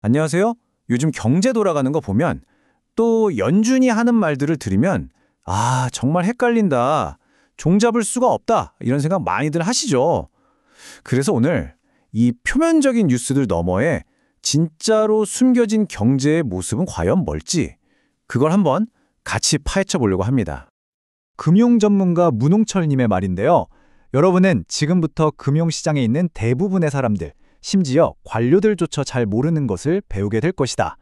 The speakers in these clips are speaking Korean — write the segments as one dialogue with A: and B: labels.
A: 안녕하세요. 요즘 경제 돌아가는 거 보면 또 연준이 하는 말들을 들으면 정말 헷갈린다. 종잡을 수가 없다. 이런 생각 많이들 하시죠. 그래서 오늘 이 표면적인 뉴스들 너머에 진짜로 숨겨진 경제의 모습은 과연 뭘지 그걸 한번 같이 파헤쳐 보려고 합니다.
B: 금융 전문가 문홍철님의 말인데요. 여러분은 지금부터 금융시장에 있는 대부분의 사람들, 심지어 관료들조차 잘 모르는 것을 배우게 될 것이다.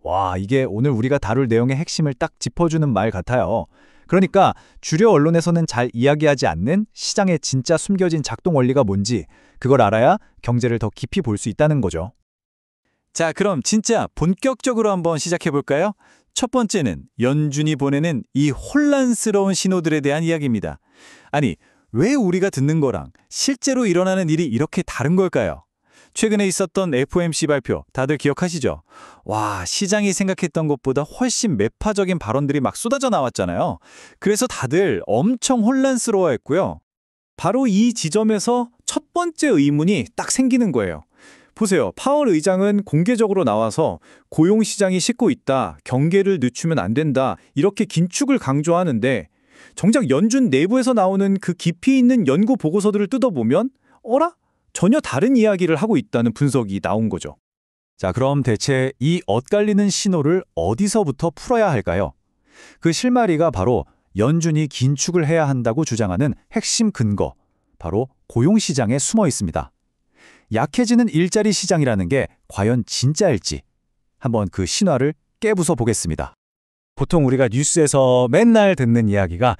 B: 와, 이게 오늘 우리가 다룰 내용의 핵심을 딱 짚어주는 말 같아요. 그러니까 주류 언론에서는 잘 이야기하지 않는 시장의 진짜 숨겨진 작동 원리가 뭔지 그걸 알아야 경제를 더 깊이 볼 수 있다는 거죠.
C: 자, 그럼 진짜 본격적으로 한번 시작해 볼까요? 첫 번째는 연준이 보내는 이 혼란스러운 신호들에 대한 이야기입니다. 아니, 왜 우리가 듣는 거랑 실제로 일어나는 일이 이렇게 다른 걸까요? 최근에 있었던 FOMC 발표 다들 기억하시죠? 와, 시장이 생각했던 것보다 훨씬 매파적인 발언들이 막 쏟아져 나왔잖아요. 그래서 다들 엄청 혼란스러워했고요. 바로 이 지점에서 첫 번째 의문이 딱 생기는 거예요. 보세요. 파월 의장은 공개적으로 나와서 고용시장이 식고 있다, 경계를 늦추면 안 된다, 이렇게 긴축을 강조하는데 정작 연준 내부에서 나오는 그 깊이 있는 연구 보고서들을 뜯어보면 어라? 전혀 다른 이야기를 하고 있다는 분석이 나온 거죠.
B: 자, 그럼 대체 이 엇갈리는 신호를 어디서부터 풀어야 할까요? 그 실마리가 바로 연준이 긴축을 해야 한다고 주장하는 핵심 근거, 바로 고용시장에 숨어 있습니다. 약해지는 일자리 시장이라는 게 과연 진짜일지 한번 그 신화를 깨부숴 보겠습니다. 보통 우리가 뉴스에서 맨날 듣는 이야기가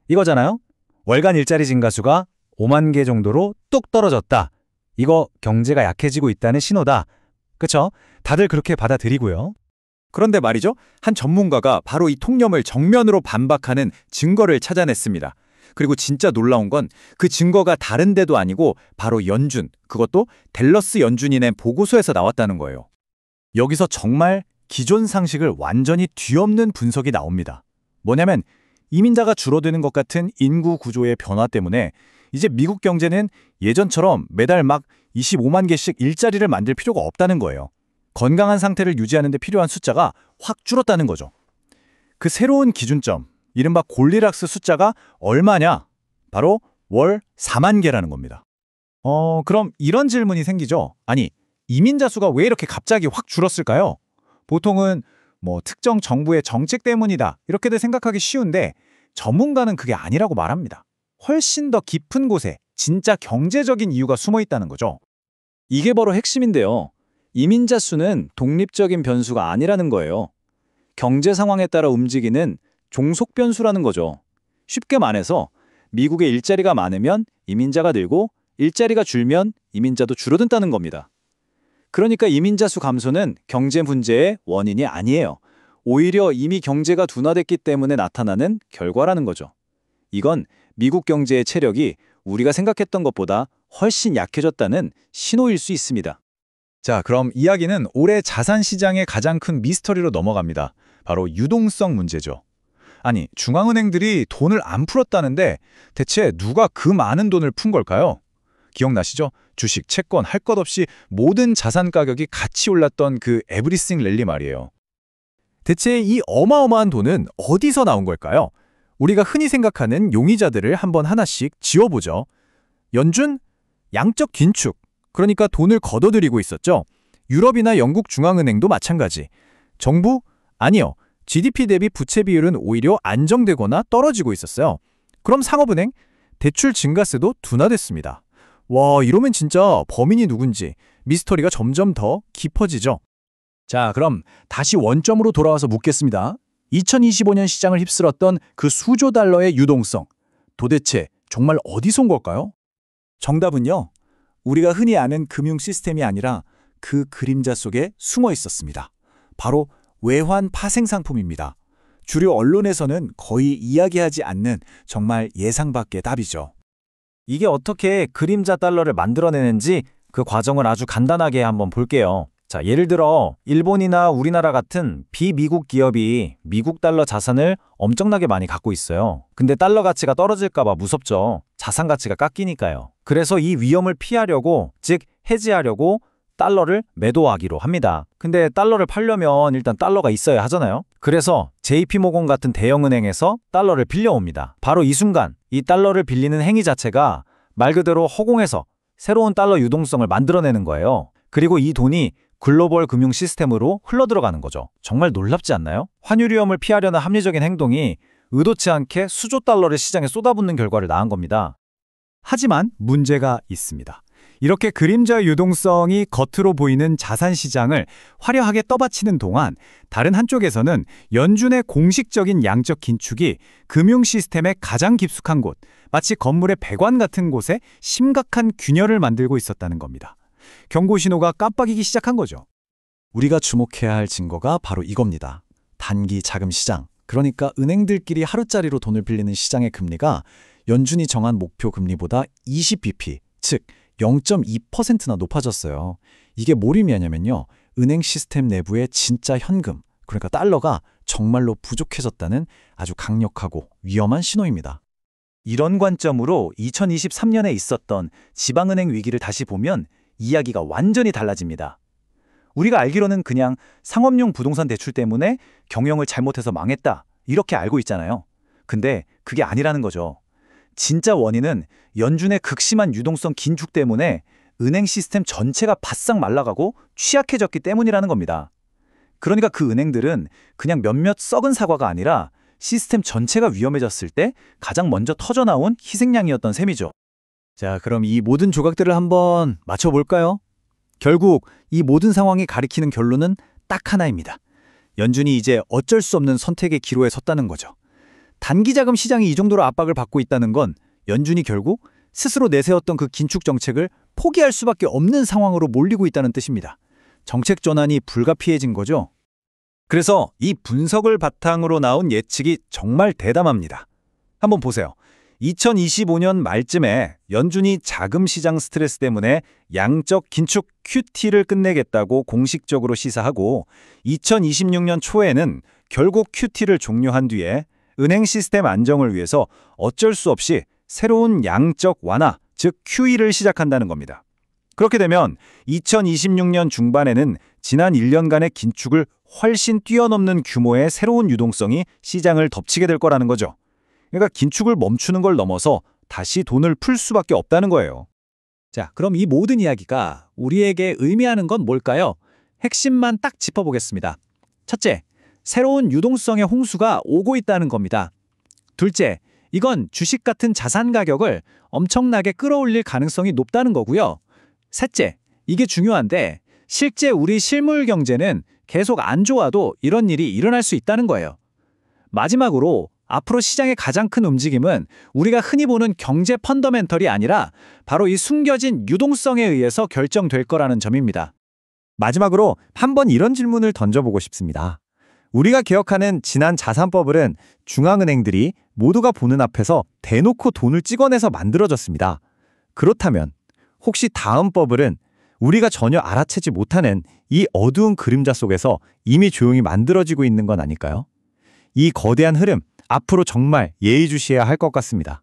B: 이거잖아요. 월간 일자리 증가수가 5만 개 정도로 뚝 떨어졌다. 이거 경제가 약해지고 있다는 신호다. 그쵸? 다들 그렇게 받아들이고요.
C: 그런데 말이죠. 한 전문가가 바로 이 통념을 정면으로 반박하는 증거를 찾아냈습니다. 그리고 진짜 놀라운 건 그 증거가 다른 데도 아니고 바로 연준, 그것도 댈러스 연준이 낸 보고서에서 나왔다는 거예요.
B: 여기서 정말 기존 상식을 완전히 뒤엎는 분석이 나옵니다. 뭐냐면 이민자가 줄어드는 것 같은 인구 구조의 변화 때문에 이제 미국 경제는 예전처럼 매달 막 25만 개씩 일자리를 만들 필요가 없다는 거예요. 건강한 상태를 유지하는 데 필요한 숫자가 확 줄었다는 거죠. 그 새로운 기준점, 이른바 골디락스 숫자가 얼마냐? 바로 월 4만 개라는 겁니다. 그럼 이런 질문이 생기죠. 아니, 이민자 수가 왜 이렇게 갑자기 확 줄었을까요? 보통은 특정 정부의 정책 때문이다 이렇게들 생각하기 쉬운데 전문가는 그게 아니라고 말합니다. 훨씬 더 깊은 곳에 진짜 경제적인 이유가 숨어 있다는 거죠.
C: 이게 바로 핵심인데요. 이민자 수는 독립적인 변수가 아니라는 거예요. 경제 상황에 따라 움직이는 종속 변수라는 거죠. 쉽게 말해서 미국에 일자리가 많으면 이민자가 늘고 일자리가 줄면 이민자도 줄어든다는 겁니다. 그러니까 이민자 수 감소는 경제 문제의 원인이 아니에요. 오히려 이미 경제가 둔화됐기 때문에 나타나는 결과라는 거죠. 이건 미국 경제의 체력이 우리가 생각했던 것보다 훨씬 약해졌다는 신호일 수 있습니다.
B: 자, 그럼 이야기는 올해 자산 시장의 가장 큰 미스터리로 넘어갑니다. 바로 유동성 문제죠. 아니, 중앙은행들이 돈을 안 풀었다는데 대체 누가 그 많은 돈을 푼 걸까요? 기억나시죠? 주식, 채권, 할 것 없이 모든 자산 가격이 같이 올랐던 그 에브리싱 랠리 말이에요. 대체 이 어마어마한 돈은 어디서 나온 걸까요? 우리가 흔히 생각하는 용의자들을 한번 하나씩 지워보죠. 연준? 양적 긴축. 그러니까 돈을 걷어들이고 있었죠. 유럽이나 영국 중앙은행도 마찬가지. 정부? 아니요. GDP 대비 부채 비율은 오히려 안정되거나 떨어지고 있었어요. 그럼 상업은행? 대출 증가세도 둔화됐습니다. 와, 이러면 진짜 범인이 누군지 미스터리가 점점 더 깊어지죠. 자, 그럼 다시 원점으로 돌아와서 묻겠습니다. 2025년 시장을 휩쓸었던 그 수조 달러의 유동성, 도대체 정말 어디서 온 걸까요? 정답은요, 우리가 흔히 아는 금융 시스템이 아니라 그 그림자 속에 숨어 있었습니다. 바로 외환 파생 상품입니다. 주류 언론에서는 거의 이야기하지 않는 정말 예상 밖의 답이죠.
A: 이게 어떻게 그림자 달러를 만들어내는지 그 과정을 아주 간단하게 한번 볼게요. 자, 예를 들어 일본이나 우리나라 같은 비미국 기업이 미국 달러 자산을 엄청나게 많이 갖고 있어요. 근데 달러 가치가 떨어질까 봐 무섭죠. 자산 가치가 깎이니까요. 그래서 이 위험을 피하려고, 즉 해지하려고 달러를 매도하기로 합니다. 근데 달러를 팔려면 일단 달러가 있어야 하잖아요. 그래서 JP모건 같은 대형은행에서 달러를 빌려옵니다. 바로 이 순간 이 달러를 빌리는 행위 자체가 말 그대로 허공에서 새로운 달러 유동성을 만들어내는 거예요. 그리고 이 돈이 글로벌 금융 시스템으로 흘러들어가는 거죠. 정말 놀랍지 않나요? 환율 위험을 피하려는 합리적인 행동이 의도치 않게 수조 달러를 시장에 쏟아붓는 결과를 낳은 겁니다. 하지만 문제가 있습니다. 이렇게 그림자 유동성이 겉으로 보이는 자산 시장을 화려하게 떠받치는 동안 다른 한쪽에서는 연준의 공식적인 양적 긴축이 금융 시스템의 가장 깊숙한 곳, 마치 건물의 배관 같은 곳에 심각한 균열을 만들고 있었다는 겁니다. 경고 신호가 깜빡이기 시작한 거죠. 우리가 주목해야 할 증거가 바로 이겁니다. 단기 자금 시장, 그러니까 은행들끼리 하루짜리로 돈을 빌리는 시장의 금리가 연준이 정한 목표 금리보다 20bp, 즉 0.2%나 높아졌어요. 이게 뭘 의미하냐면요. 은행 시스템 내부의 진짜 현금, 그러니까 달러가 정말로 부족해졌다는 아주 강력하고 위험한 신호입니다. 이런 관점으로 2023년에 있었던 지방은행 위기를 다시 보면 이야기가 완전히 달라집니다. 우리가 알기로는 그냥 상업용 부동산 대출 때문에 경영을 잘못해서 망했다, 이렇게 알고 있잖아요. 근데 그게 아니라는 거죠. 진짜 원인은 연준의 극심한 유동성 긴축 때문에 은행 시스템 전체가 바싹 말라가고 취약해졌기 때문이라는 겁니다. 그러니까 그 은행들은 그냥 몇몇 썩은 사과가 아니라 시스템 전체가 위험해졌을 때 가장 먼저 터져나온 희생양이었던 셈이죠. 자, 그럼 이 모든 조각들을 한번 맞춰볼까요? 결국 이 모든 상황이 가리키는 결론은 딱 하나입니다. 연준이 이제 어쩔 수 없는 선택의 기로에 섰다는 거죠. 단기 자금 시장이 이 정도로 압박을 받고 있다는 건 연준이 결국 스스로 내세웠던 그 긴축 정책을 포기할 수밖에 없는 상황으로 몰리고 있다는 뜻입니다. 정책 전환이 불가피해진 거죠. 그래서 이 분석을 바탕으로 나온 예측이 정말 대담합니다. 한번 보세요. 2025년 말쯤에 연준이 자금 시장 스트레스 때문에 양적 긴축 QT를 끝내겠다고 공식적으로 시사하고 2026년 초에는 결국 QT를 종료한 뒤에 은행 시스템 안정을 위해서 어쩔 수 없이 새로운 양적 완화, 즉 QE를 시작한다는 겁니다. 그렇게 되면 2026년 중반에는 지난 1년간의 긴축을 훨씬 뛰어넘는 규모의 새로운 유동성이 시장을 덮치게 될 거라는 거죠. 그러니까 긴축을 멈추는 걸 넘어서 다시 돈을 풀 수밖에 없다는 거예요. 자, 그럼 이 모든 이야기가 우리에게 의미하는 건 뭘까요? 핵심만 딱 짚어보겠습니다. 첫째, 새로운 유동성의 홍수가 오고 있다는 겁니다. 둘째, 이건 주식 같은 자산 가격을 엄청나게 끌어올릴 가능성이 높다는 거고요. 셋째, 이게 중요한데 실제 우리 실물 경제는 계속 안 좋아도 이런 일이 일어날 수 있다는 거예요. 마지막으로 앞으로 시장의 가장 큰 움직임은 우리가 흔히 보는 경제 펀더멘털이 아니라 바로 이 숨겨진 유동성에 의해서 결정될 거라는 점입니다. 마지막으로 한번 이런 질문을 던져보고 싶습니다. 우리가 기억하는 지난 자산버블은 중앙은행들이 모두가 보는 앞에서 대놓고 돈을 찍어내서 만들어졌습니다. 그렇다면 혹시 다음 버블은 우리가 전혀 알아채지 못하는 이 어두운 그림자 속에서 이미 조용히 만들어지고 있는 건 아닐까요? 이 거대한 흐름, 앞으로 정말 예의주시해야 할 것 같습니다.